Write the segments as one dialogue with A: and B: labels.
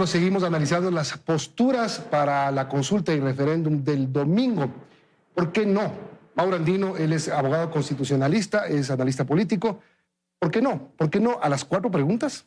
A: Seguimos analizando las posturas para la consulta y referéndum del domingo. ¿Por qué no? Mauro Andino, él es abogado constitucionalista, es analista político. ¿Por qué no? ¿Por qué no a las 4 preguntas?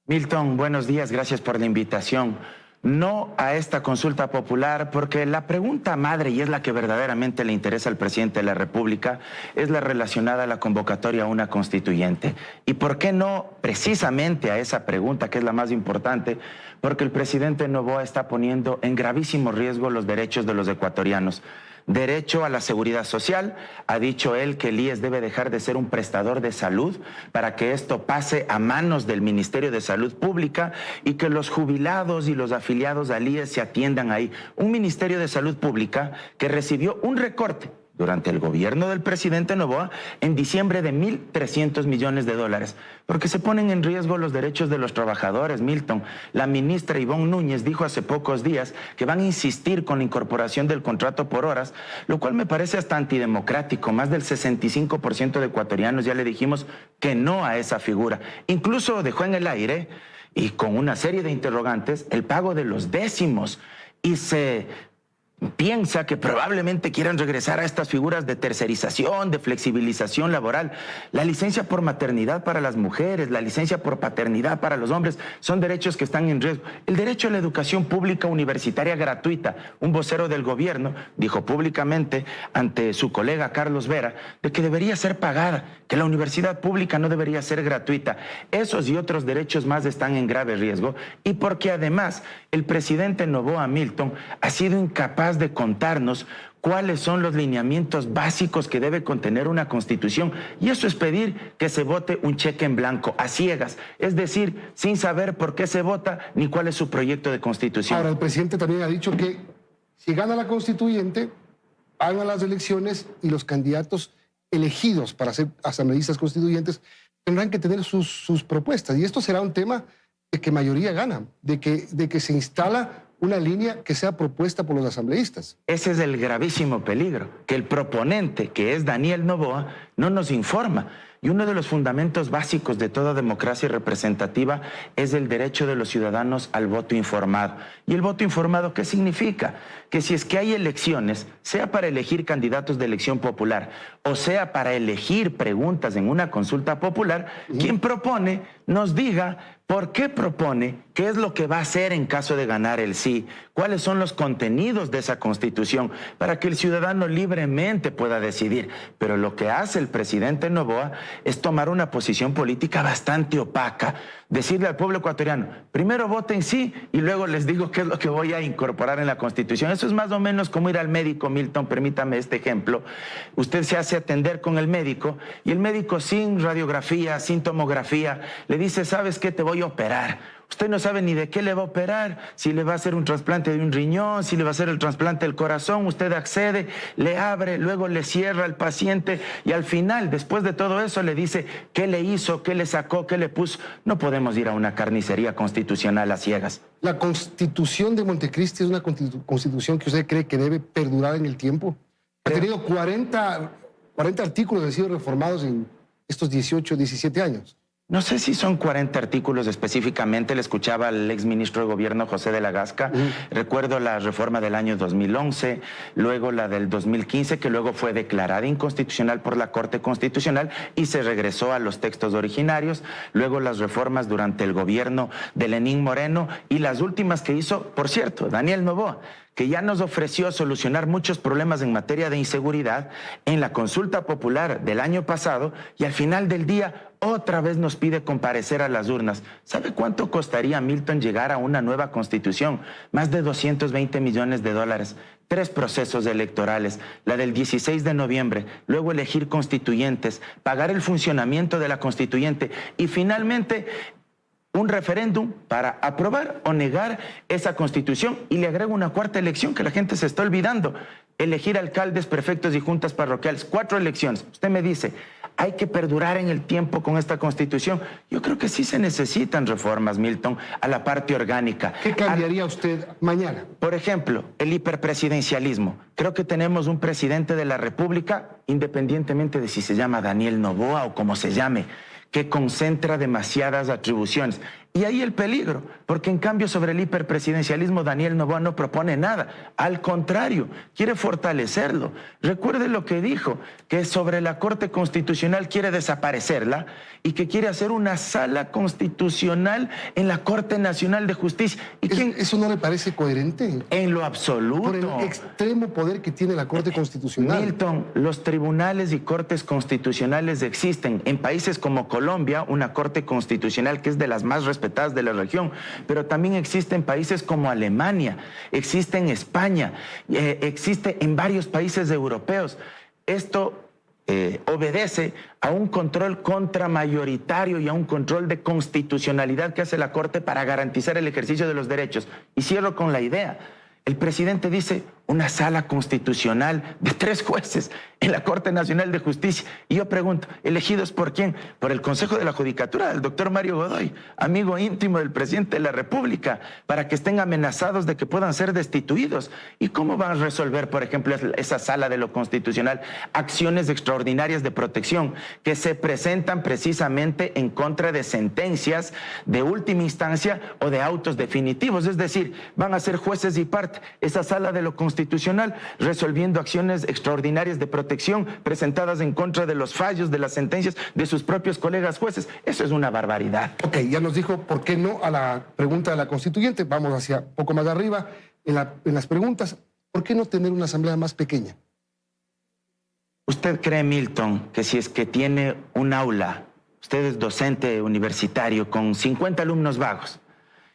B: Milton, buenos días, gracias por la invitación. No a esta consulta popular, porque la pregunta madre, y es la que verdaderamente le interesa al presidente de la República, es la relacionada a la convocatoria a una constituyente. ¿Y por qué no precisamente a esa pregunta, que es la más importante? Porque el presidente Noboa está poniendo en gravísimo riesgo los derechos de los ecuatorianos. Derecho a la seguridad social, ha dicho él que el IES debe dejar de ser un prestador de salud para que esto pase a manos del Ministerio de Salud Pública y que los jubilados y los afiliados al IES se atiendan ahí. Un Ministerio de Salud Pública que recibió un recorte durante el gobierno del presidente Noboa en diciembre de $1.300 millones, porque se ponen en riesgo los derechos de los trabajadores, Milton. La ministra Ivonne Núñez dijo hace pocos días que van a insistir con la incorporación del contrato por horas, lo cual me parece hasta antidemocrático. Más del 65% de ecuatorianos ya le dijimos que no a esa figura. Incluso dejó en el aire, y con una serie de interrogantes, el pago de los décimos, y se piensa que probablemente quieran regresar a estas figuras de tercerización, de flexibilización laboral. La licencia por maternidad para las mujeres, la licencia por paternidad para los hombres, son derechos que están en riesgo. El derecho a la educación pública universitaria gratuita. Un vocero del gobierno dijo públicamente ante su colega Carlos Vera de que debería ser pagada, que la universidad pública no debería ser gratuita. Esos y otros derechos más están en grave riesgo, y porque además el presidente Noboa, Milton, ha sido incapaz de contarnos cuáles son los lineamientos básicos que debe contener una constitución, y eso es pedir que se vote un cheque en blanco, a ciegas, es decir, sin saber por qué se vota ni cuál es su proyecto de constitución.
A: Ahora, el presidente también ha dicho que si gana la constituyente, van a las elecciones y los candidatos elegidos para ser asambleístas constituyentes tendrán que tener sus propuestas, y esto será un tema de que mayoría gana, de que se instala una línea que sea propuesta por los asambleístas.
B: Ese es el gravísimo peligro, que el proponente, que es Daniel Noboa, no nos informa. Y uno de los fundamentos básicos de toda democracia representativa es el derecho de los ciudadanos al voto informado. ¿Y el voto informado qué significa? Que si es que hay elecciones, sea para elegir candidatos de elección popular o sea para elegir preguntas en una consulta popular, quien propone nos diga por qué propone, qué es lo que va a hacer en caso de ganar el sí, cuáles son los contenidos de esa constitución, para que el ciudadano libremente pueda decidir. Pero lo que hace el presidente Noboa es tomar una posición política bastante opaca, decirle al pueblo ecuatoriano, primero voten sí y luego les digo qué es lo que voy a incorporar en la constitución. Eso es más o menos como ir al médico, Milton, permítame este ejemplo. Usted se hace atender con el médico y el médico sin radiografía, sin tomografía, le dice, ¿sabes qué? Te voy a operar. Usted no sabe ni de qué le va a operar, si le va a hacer un trasplante de un riñón, si le va a hacer el trasplante del corazón. Usted accede, le abre, luego le cierra al paciente y al final, después de todo eso, le dice qué le hizo, qué le sacó, qué le puso. No podemos ir a una carnicería constitucional a ciegas.
A: ¿La Constitución de Montecristi es una constitución que usted cree que debe perdurar en el tiempo? Ha tenido 40 artículos que han sido reformados en estos 18, 17 años.
B: No sé si son 40 artículos específicamente, le escuchaba al exministro de Gobierno José de la Gasca, recuerdo la reforma del año 2011, luego la del 2015, que luego fue declarada inconstitucional por la Corte Constitucional y se regresó a los textos originarios, luego las reformas durante el gobierno de Lenín Moreno y las últimas que hizo, por cierto, Daniel Noboa, que ya nos ofreció solucionar muchos problemas en materia de inseguridad en la consulta popular del año pasado, y al final del día otra vez nos pide comparecer a las urnas. ¿Sabe cuánto costaría, Milton, llegar a una nueva constitución? Más de $220 millones. 3 procesos electorales, la del 16 de noviembre, luego elegir constituyentes, pagar el funcionamiento de la constituyente y finalmente un referéndum para aprobar o negar esa constitución. Y le agrego una cuarta elección que la gente se está olvidando: elegir alcaldes, prefectos y juntas parroquiales. 4 elecciones. Usted me dice, ¿hay que perdurar en el tiempo con esta constitución? Yo creo que sí se necesitan reformas, Milton, a la parte orgánica.
A: ¿Qué cambiaría usted mañana?
B: Por ejemplo, el hiperpresidencialismo. Creo que tenemos un presidente de la República, independientemente de si se llama Daniel Noboa o como se llame, que concentra demasiadas atribuciones. Y ahí el peligro, porque en cambio sobre el hiperpresidencialismo Daniel Noboa no propone nada. Al contrario, quiere fortalecerlo. Recuerde lo que dijo, que sobre la Corte Constitucional quiere desaparecerla y que quiere hacer una sala constitucional en la Corte Nacional de Justicia. ¿Y
A: ¿Eso no le parece coherente?
B: En lo absoluto.
A: Por el extremo poder que tiene la Corte Constitucional.
B: Milton, los tribunales y cortes constitucionales existen. En países como Colombia, una Corte Constitucional que es de las más respetadas de la región, pero también existe en países como Alemania, existe en España, existe en varios países europeos. Esto obedece a un control contramayoritario y a un control de constitucionalidad que hace la Corte para garantizar el ejercicio de los derechos. Y cierro con la idea. El presidente dice una sala constitucional de 3 jueces en la Corte Nacional de Justicia. Y yo pregunto, ¿elegidos por quién? Por el Consejo de la Judicatura, del doctor Mario Godoy, amigo íntimo del presidente de la República, para que estén amenazados de que puedan ser destituidos. ¿Y cómo van a resolver, por ejemplo, esa sala de lo constitucional, acciones extraordinarias de protección que se presentan precisamente en contra de sentencias de última instancia o de autos definitivos? Es decir, van a ser jueces y parte esa sala de lo constitucional resolviendo acciones extraordinarias de protección presentadas en contra de los fallos, de las sentencias de sus propios colegas jueces. Eso es una barbaridad.
A: Ok, ya nos dijo por qué no a la pregunta de la constituyente. Vamos hacia poco más arriba en las preguntas. ¿Por qué no tener una asamblea más pequeña?
B: ¿Usted cree, Milton, que si es que tiene un aula, usted es docente universitario con 50 alumnos vagos,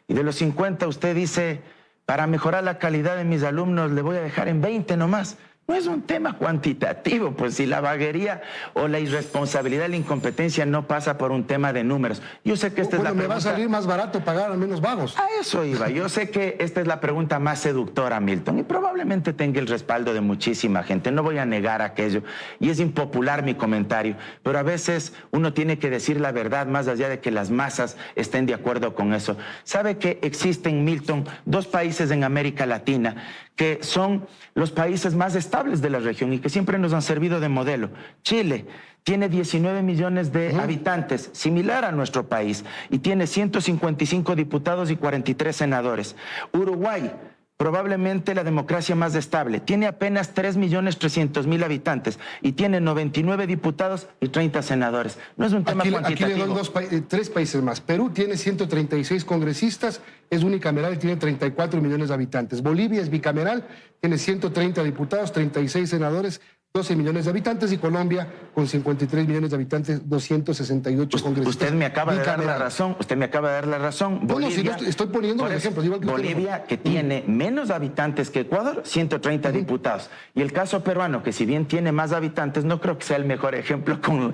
B: y de los 50 usted dice, para mejorar la calidad de mis alumnos le voy a dejar en 20 nomás? No es un tema cuantitativo, pues si la vaguería o la irresponsabilidad, la incompetencia no pasa por un tema de números. Yo sé que esta es la pregunta...
A: me va a salir más barato pagar a menos vagos.
B: A eso iba. Yo sé que esta es la pregunta más seductora, Milton, y probablemente tenga el respaldo de muchísima gente. No voy a negar aquello. Y es impopular mi comentario, pero a veces uno tiene que decir la verdad más allá de que las masas estén de acuerdo con eso. ¿Sabe que existen, Milton, 2 países en América Latina que son los países más estables de la región y que siempre nos han servido de modelo? Chile tiene 19 millones de habitantes, similar a nuestro país, y tiene 155 diputados y 43 senadores. Uruguay, probablemente la democracia más estable, tiene apenas 3.300.000 habitantes y tiene 99 diputados y 30 senadores. No es un tema cuantitativo.
A: Aquí le doy 3 países más. Perú tiene 136 congresistas, es unicameral y tiene 34 millones de habitantes. Bolivia es bicameral, tiene 130 diputados, 36 senadores, 12 millones de habitantes, y Colombia, con 53 millones de habitantes, 268 congresistas.
B: Usted me acaba de dar la razón. Usted me acaba de dar la razón.
A: Bolivia, no, estoy poniendo los ejemplos. Igual que
B: Bolivia, que tiene menos habitantes que Ecuador, 130 diputados. Y el caso peruano, que si bien tiene más habitantes, no creo que sea el mejor ejemplo con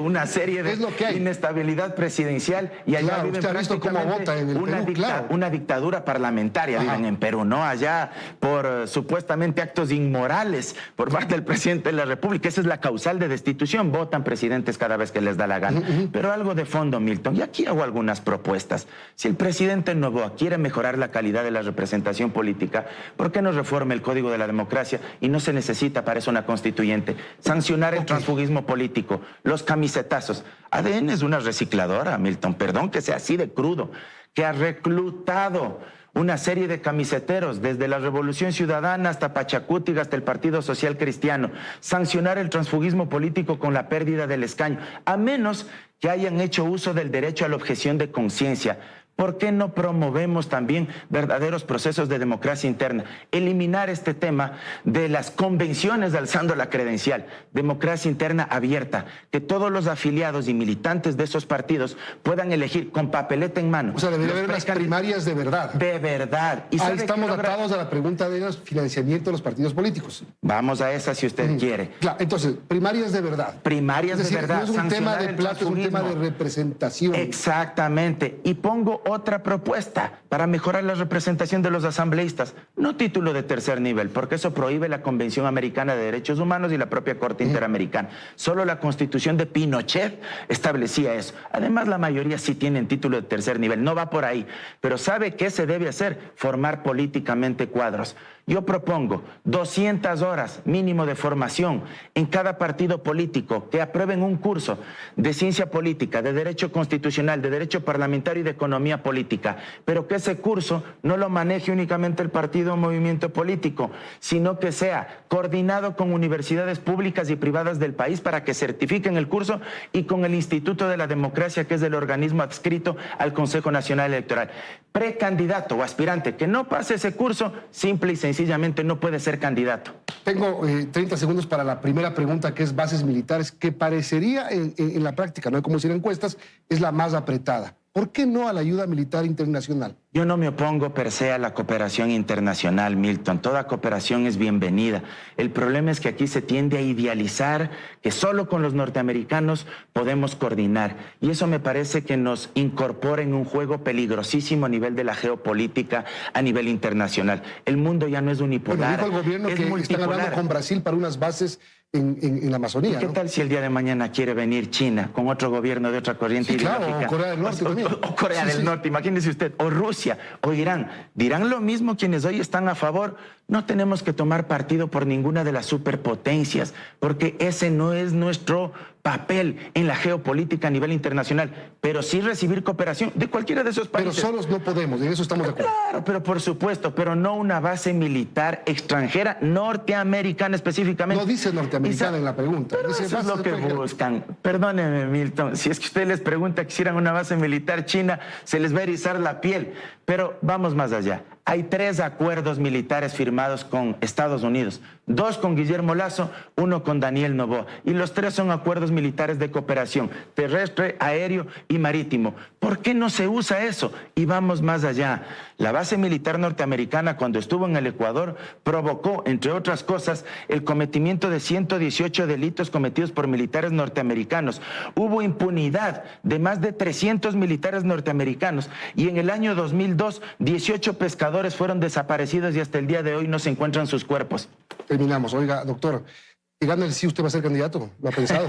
B: una serie de inestabilidad presidencial. Y allá viven prácticamente una dictadura parlamentaria, viven en Perú, ¿no? Allá por supuestamente actos inmorales por parte del presidente de la República. Esa es la causal de destitución. Votan presidentes cada vez que les da la gana. Pero algo de fondo, Milton, y aquí hago algunas propuestas. Si el presidente Noboa quiere mejorar la calidad de la representación política, ¿por qué no reforme el Código de la Democracia? Y no se necesita para eso una constituyente. Sancionar el transfugismo político, los camisetazos. ADN es una recicladora, Milton, perdón que sea así de crudo, que ha reclutado una serie de camiseteros, desde la Revolución Ciudadana hasta Pachacútiga, hasta el Partido Social Cristiano. Sancionar el transfugismo político con la pérdida del escaño, a menos que hayan hecho uso del derecho a la objeción de conciencia. ¿Por qué no promovemos también verdaderos procesos de democracia interna? Eliminar este tema de las convenciones alzando la credencial. Democracia interna abierta, que todos los afiliados y militantes de esos partidos puedan elegir con papeleta en mano.
A: O sea, debería haber las primarias de verdad.
B: De verdad.
A: ¿Y ahí estamos atados a la pregunta de los financiamientos de los partidos políticos?
B: Vamos a esa si usted quiere.
A: Claro, entonces, primarias de verdad.
B: Primarias de verdad.
A: No es un tema de plazo, es un tema de representación.
B: Exactamente. Y pongo otra propuesta para mejorar la representación de los asambleístas. No título de tercer nivel, porque eso prohíbe la Convención Americana de Derechos Humanos y la propia Corte Interamericana. Solo la Constitución de Pinochet establecía eso. Además, la mayoría sí tienen título de tercer nivel. No va por ahí. Pero ¿sabe qué se debe hacer? Formar políticamente cuadros. Yo propongo 200 horas mínimo de formación en cada partido político, que aprueben un curso de ciencia política, de derecho constitucional, de derecho parlamentario y de economía política, pero que ese curso no lo maneje únicamente el partido o movimiento político, sino que sea coordinado con universidades públicas y privadas del país para que certifiquen el curso y con el Instituto de la Democracia, que es el organismo adscrito al Consejo Nacional Electoral. Precandidato o aspirante que no pase ese curso, simple y sencillamente no puede ser candidato.
A: Tengo 30 segundos para la primera pregunta, que es bases militares, que parecería en la práctica, no hay como decir encuestas, es la más apretada. ¿Por qué no a la ayuda militar internacional?
B: Yo no me opongo per se a la cooperación internacional, Milton. Toda cooperación es bienvenida. El problema es que aquí se tiende a idealizar que solo con los norteamericanos podemos coordinar. Y eso me parece que nos incorpora en un juego peligrosísimo a nivel de la geopolítica, a nivel internacional. El mundo ya no es unipolar.
A: Bueno, dijo el gobierno que están hablando con Brasil para unas bases en la Amazonía.
B: ¿Y qué tal si el día de mañana quiere venir China con otro gobierno de otra corriente ideológica?
A: Claro, o Corea del Norte también.
B: O Corea del Norte, imagínese usted, o Rusia, o Irán. ¿Dirán lo mismo quienes hoy están a favor? No tenemos que tomar partido por ninguna de las superpotencias, porque ese no es nuestro papel en la geopolítica a nivel internacional, pero sí recibir cooperación de cualquiera de esos países.
A: Pero solos no podemos, en eso estamos de acuerdo.
B: Claro, pero por supuesto, pero no una base militar extranjera, norteamericana específicamente.
A: No dice norteamericana en la pregunta.
B: Pero
A: dice
B: eso es lo que buscan. Perdóneme, Milton, si es que usted les pregunta que hicieran una base militar china, se les va a erizar la piel. Pero vamos más allá. Hay 3 acuerdos militares firmados con Estados Unidos, 2 con Guillermo Lasso, 1 con Daniel Noboa. Y los 3 son acuerdos militares de cooperación terrestre, aéreo y marítimo. ¿Por qué no se usa eso? Y vamos más allá. La base militar norteamericana, cuando estuvo en el Ecuador, provocó, entre otras cosas, el cometimiento de 118 delitos cometidos por militares norteamericanos. Hubo impunidad de más de 300 militares norteamericanos. Y en el año 2002, 18 pescadores fueron desaparecidos y hasta el día de hoy no se encuentran sus cuerpos.
A: Terminamos. Oiga, doctor, si gana el sí, ¿usted va a ser candidato? ¿Lo ha pensado?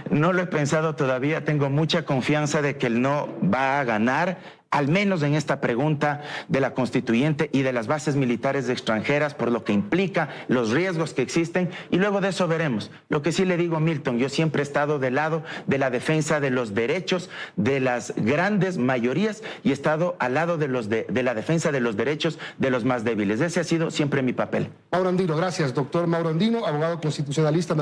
B: No lo he pensado todavía. Tengo mucha confianza de que el no va a ganar, al menos en esta pregunta de la constituyente y de las bases militares extranjeras, por lo que implica los riesgos que existen, y luego de eso veremos. Lo que sí le digo, Milton, yo siempre he estado del lado de la defensa de los derechos de las grandes mayorías y he estado al lado de la defensa de los derechos de los más débiles. Ese ha sido siempre mi papel.
A: Mauro Andino, gracias, doctor Mauro Andino, abogado constitucionalista.